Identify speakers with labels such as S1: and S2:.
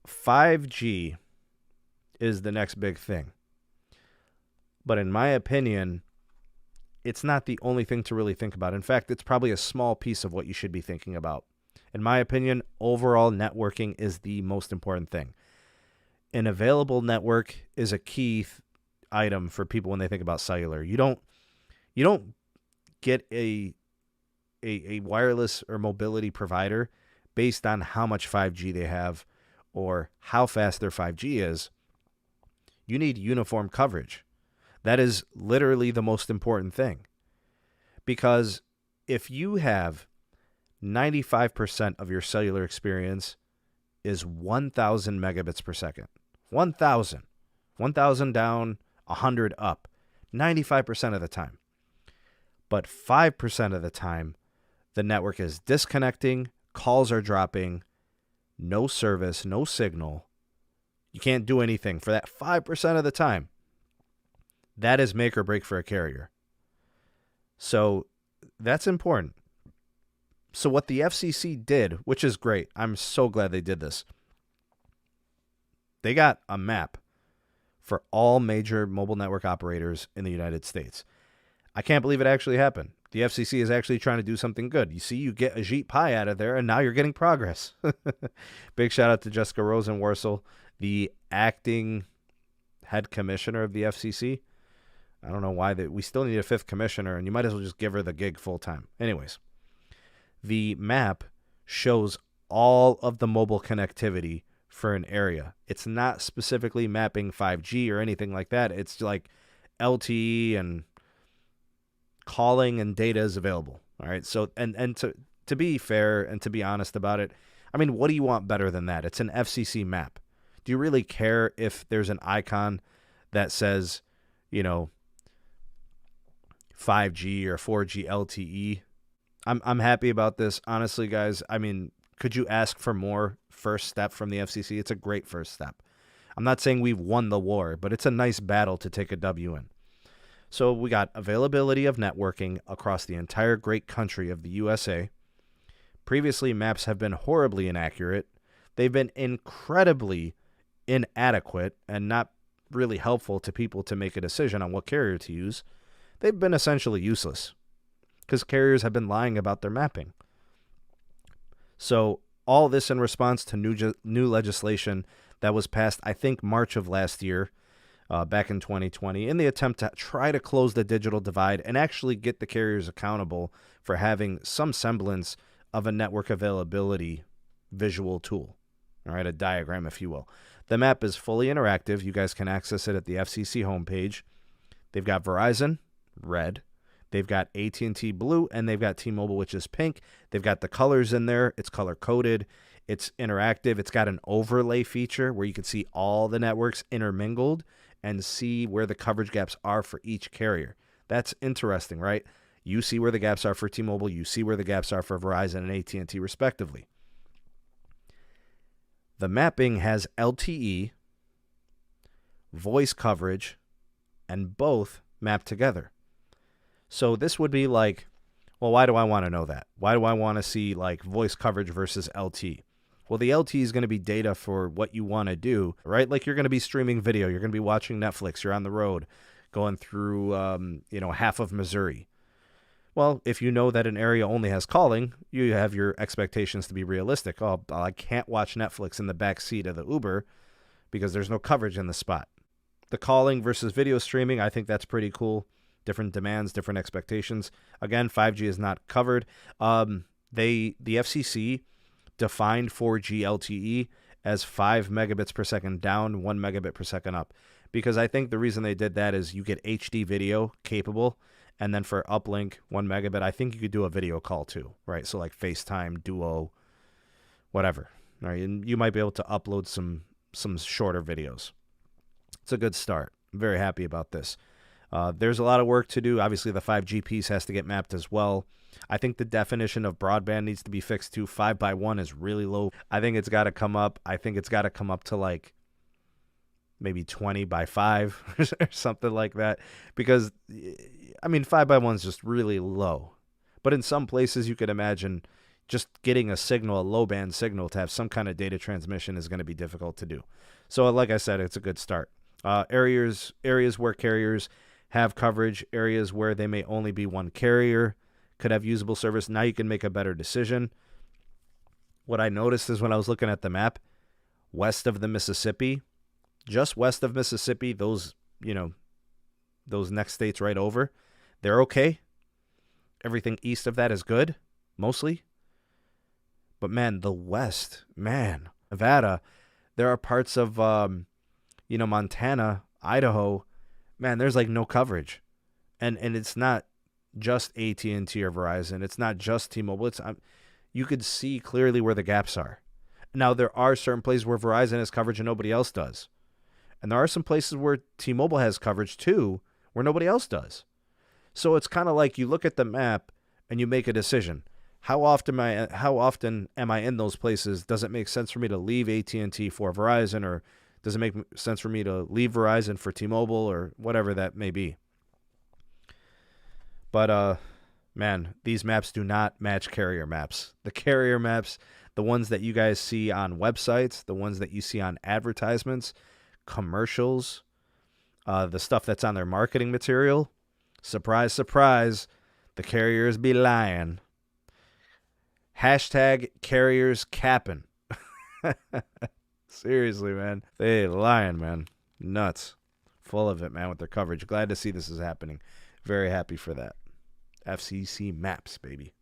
S1: 5G is the next big thing. But in my opinion, it's not the only thing to really think about. In fact, it's probably a small piece of what you should be thinking about. In my opinion, overall networking is the most important thing. An available network is a key item for people when they think about cellular. You don't get a wireless or mobility provider based on how much 5G they have or how fast their 5G is. You need uniform coverage. That is literally the most important thing. Because if you have 95% of your cellular experience is 1,000 megabits per second, 1,000 down, 100 up, 95% of the time. But 5% of the time, the network is disconnecting, calls are dropping, no service, no signal. You can't do anything for that 5% of the time. That is make or break for a carrier. So that's important. So what the FCC did, which is great, I'm so glad they did this. They got a map for all major mobile network operators in the United States. I can't believe it actually happened. The FCC is actually trying to do something good. You see, you get Ajit Pai out of there, and now you're getting progress. Big shout out to Jessica Rosenworcel, the acting head commissioner of the FCC. I don't know why we still need a fifth commissioner, and you might as well just give her the gig full time. Anyways, the map shows all of the mobile connectivity for an area. It's not specifically mapping 5G or anything like that. It's like LTE and calling and data is available. All right. So, and to be fair and to be honest about it, I mean, what do you want better than that? It's an FCC map. Do you really care if there's an icon that says, 5G or 4G LTE? I'm happy about this. Honestly, guys, I mean, could you ask for more first step from the FCC? It's a great first step. I'm not saying we've won the war, but it's a nice battle to take a W in. So we got availability of networking across the entire great country of the USA. Previously, maps have been horribly inaccurate. They've been incredibly inadequate and not really helpful to people to make a decision on what carrier to use. They've been essentially useless because carriers have been lying about their mapping. So all this in response to new legislation that was passed, I think, March of last year, back in 2020, in the attempt to try to close the digital divide and actually get the carriers accountable for having some semblance of a network availability visual tool. All right, a diagram, if you will. The map is fully interactive. You guys can access it at the FCC homepage. They've got Verizon, red. They've got AT&T blue, and they've got T-Mobile, which is pink. They've got the colors in there. It's color-coded. It's interactive. It's got an overlay feature where you can see all the networks intermingled and see where the coverage gaps are for each carrier. That's interesting, right? You see where the gaps are for T-Mobile. You see where the gaps are for Verizon and AT&T, respectively. The mapping has LTE, voice coverage, and both mapped together. So this would be like, well, why do I want to know that? Why do I want to see like voice coverage versus LTE? Well, the LTE is going to be data for what you want to do, right? Like you're going to be streaming video. You're going to be watching Netflix. You're on the road going through, half of Missouri. Well, if you know that an area only has calling, you have your expectations to be realistic. Oh, I can't watch Netflix in the back seat of the Uber because there's no coverage in the spot. The calling versus video streaming, I think that's pretty cool. Different demands, different expectations. Again, 5G is not covered. The FCC defined 4G LTE as 5 megabits per second down, 1 megabit per second up. Because I think the reason they did that is you get HD video capable, and then for uplink, 1 megabit, I think you could do a video call too, right? So like FaceTime, Duo, whatever, right? And you might be able to upload some shorter videos. It's a good start. I'm very happy about this. There's a lot of work to do. Obviously, the 5G piece has to get mapped as well. I think the definition of broadband needs to be fixed too. 5x1 is really low. I think it's got to come up. I think it's got to come up to like maybe 20 by 5 or something like that. Because, 5x1 is just really low. But in some places, you could imagine just getting a signal, a low band signal, to have some kind of data transmission is going to be difficult to do. So like I said, it's a good start. Areas where carriers have coverage, areas where they may only be one carrier could have usable service. Now you can make a better decision. What I noticed is when I was looking at the map, west of the Mississippi, just west of Mississippi, those next states right over, they're okay. Everything east of that is good, mostly. But man, the west, man, Nevada, there are parts of, Montana, Idaho, man, there's like no coverage. And it's not just AT&T or Verizon. It's not just T-Mobile. You could see clearly where the gaps are. Now, there are certain places where Verizon has coverage and nobody else does. And there are some places where T-Mobile has coverage too, where nobody else does. So it's kind of like you look at the map and you make a decision. How often am I in those places? Does it make sense for me to leave AT&T for Verizon, or does it make sense for me to leave Verizon for T-Mobile, or whatever that may be? But man, these maps do not match carrier maps. The carrier maps, the ones that you guys see on websites, the ones that you see on advertisements, commercials, the stuff that's on their marketing material. Surprise, surprise, the carriers be lying. Hashtag carriers capping. Seriously, man. They lying, man. Nuts. Full of it, man, with their coverage. Glad to see this is happening. Very happy for that. FCC maps, baby.